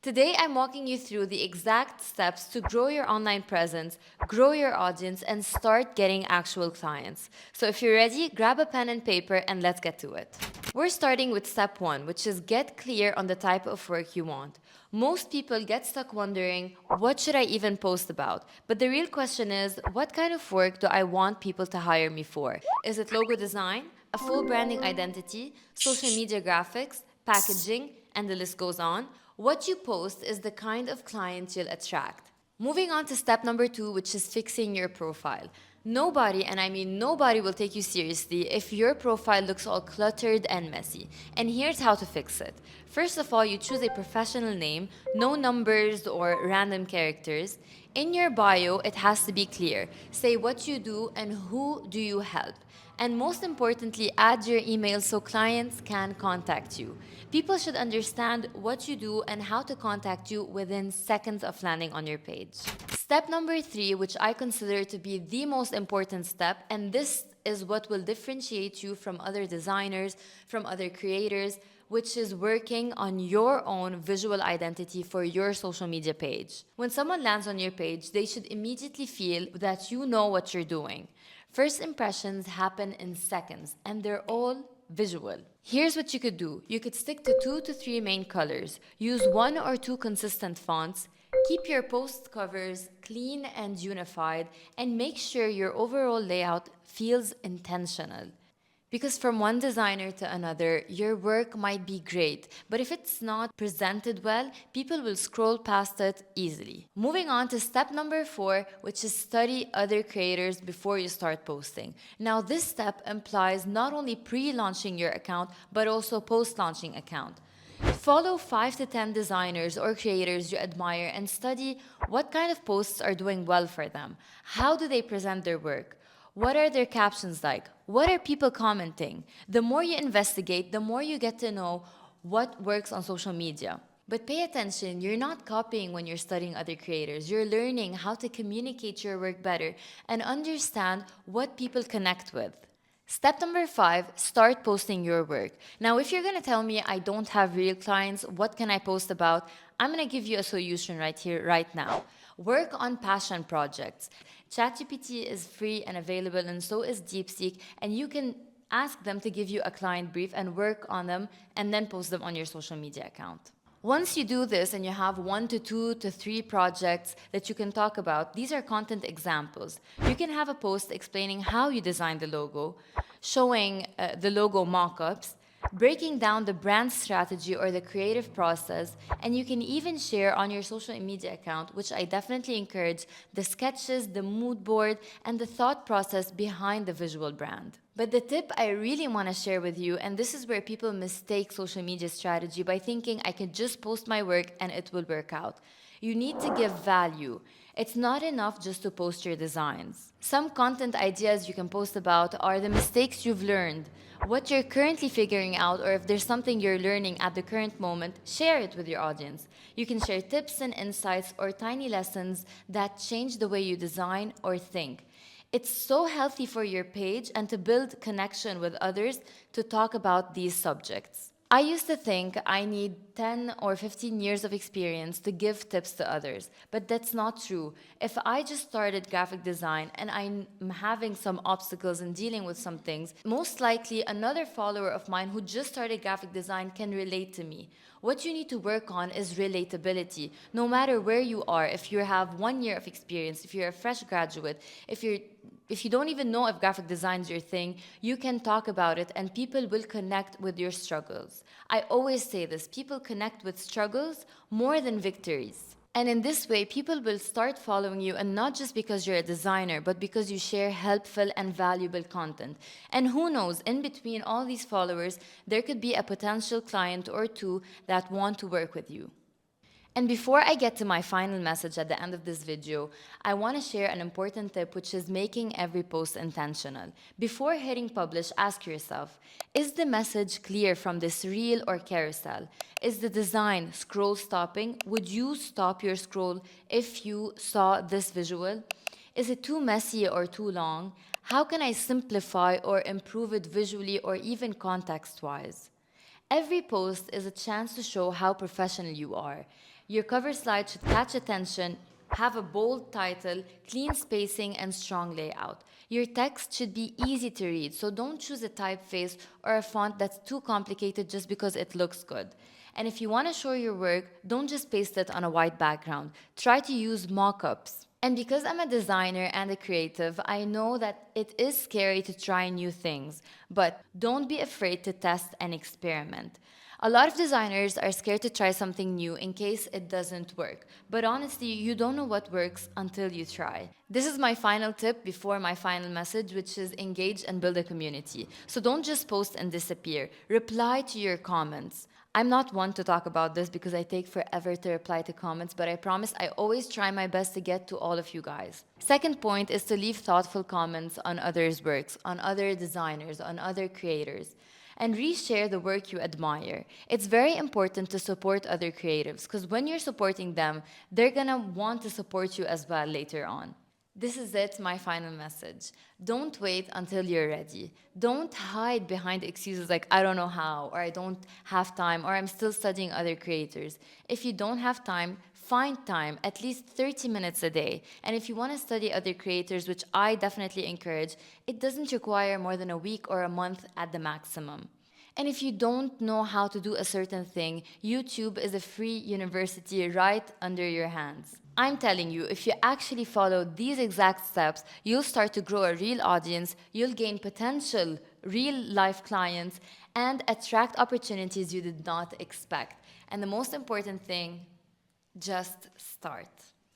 Today, I'm walking you through the exact steps to grow your online presence, grow your audience, and start getting actual clients. So if you're ready, grab a pen and paper and let's get to it. We're starting with step one, which is get clear on the type of work you want. Most people get stuck wondering, what should I even post about? But the real question is, what kind of work do I want people to hire me for? Is it logo design, a full branding identity, social media graphics, packaging, and the list goes on? What you post is the kind of client you'll attract. Moving on to step number two, which is fixing your profile. Nobody, and I mean nobody, will take you seriously if your profile looks all cluttered and messy. And here's how to fix it. First of all, you choose a professional name, no numbers or random characters. In your bio, it has to be clear. Say what you do and who do you help. And most importantly, add your email so clients can contact you. People should understand what you do and how to contact you within seconds of landing on your page. Step number three, which I consider to be the most important step, and this is what will differentiate you from other designers, from other creators, which is working on your own visual identity for your social media page. When someone lands on your page, they should immediately feel that you know what you're doing. First impressions happen in seconds, and they're all visual. Here's what you could do. You could stick to 2 to 3 main colors, use 1 or 2 consistent fonts, keep your post covers clean and unified, and make sure your overall layout feels intentional. Because from one designer to another, your work might be great, but if it's not presented well, people will scroll past it easily. Moving on to step number 4, which is study other creators before you start posting. Now, this step implies not only pre-launching your account, but also post-launching account. Follow 5 to 10 designers or creators you admire and study what kind of posts are doing well for them. How do they present their work? What are their captions like? What are people commenting? The more you investigate, the more you get to know what works on social media. But pay attention, you're not copying when you're studying other creators. You're learning how to communicate your work better and understand what people connect with. Step number 5, start posting your work. Now, if you're going to tell me I don't have real clients, what can I post about? I'm going to give you a solution right here, right now. Work on passion projects. ChatGPT is free and available, and so is DeepSeek, and you can ask them to give you a client brief and work on them and then post them on your social media account. Once you do this and you have 1 to 2 to 3 projects that you can talk about, these are content examples. You can have a post explaining how you designed the logo, showing the logo mock-ups, breaking down the brand strategy or the creative process, and you can even share on your social media account, which I definitely encourage, the sketches, the mood board, and the thought process behind the visual brand. But the tip I really want to share with you, and this is where people mistake social media strategy by thinking I can just post my work and it will work out. You need to give value. It's not enough just to post your designs. Some content ideas you can post about are the mistakes you've learned, what you're currently figuring out, or if there's something you're learning at the current moment, share it with your audience. You can share tips and insights or tiny lessons that change the way you design or think. It's so healthy for your page and to build connection with others to talk about these subjects. I used to think I need 10 or 15 years of experience to give tips to others, but that's not true. If I just started graphic design and I'm having some obstacles and dealing with some things, most likely another follower of mine who just started graphic design can relate to me. What you need to work on is relatability. No matter where you are, if you have 1 year of experience, if you're a fresh graduate, if you don't even know if graphic design is your thing, you can talk about it and people will connect with your struggles. I always say this, people connect with struggles more than victories. And in this way, people will start following you, and not just because you're a designer, but because you share helpful and valuable content. And who knows, in between all these followers, there could be a potential client or two that want to work with you. And before I get to my final message at the end of this video, I want to share an important tip, which is making every post intentional. Before hitting publish, ask yourself, is the message clear from this reel or carousel? Is the design scroll stopping? Would you stop your scroll if you saw this visual? Is it too messy or too long? How can I simplify or improve it visually or even context-wise? Every post is a chance to show how professional you are. Your cover slide should catch attention, have a bold title, clean spacing, and strong layout. Your text should be easy to read, so don't choose a typeface or a font that's too complicated just because it looks good. And if you want to show your work, don't just paste it on a white background. Try to use mock-ups. And because I'm a designer and a creative, I know that it is scary to try new things, but don't be afraid to test and experiment. A lot of designers are scared to try something new in case it doesn't work. But honestly, you don't know what works until you try. This is my final tip before my final message, which is engage and build a community. So don't just post and disappear. Reply to your comments. I'm not one to talk about this because I take forever to reply to comments, but I promise I always try my best to get to all of you guys. Second point is to leave thoughtful comments on others' works, on other designers, on other creators, and reshare the work you admire. It's very important to support other creatives because when you're supporting them, they're gonna want to support you as well later on. This is it, my final message. Don't wait until you're ready. Don't hide behind excuses like, I don't know how, or I don't have time, or I'm still studying other creators. If you don't have time, find time, at least 30 minutes a day. And if you want to study other creators, which I definitely encourage, it doesn't require more than a week or a month at the maximum. And if you don't know how to do a certain thing, YouTube is a free university right under your hands. I'm telling you, if you actually follow these exact steps, you'll start to grow a real audience, you'll gain potential real life clients, and attract opportunities you did not expect. And the most important thing, just start.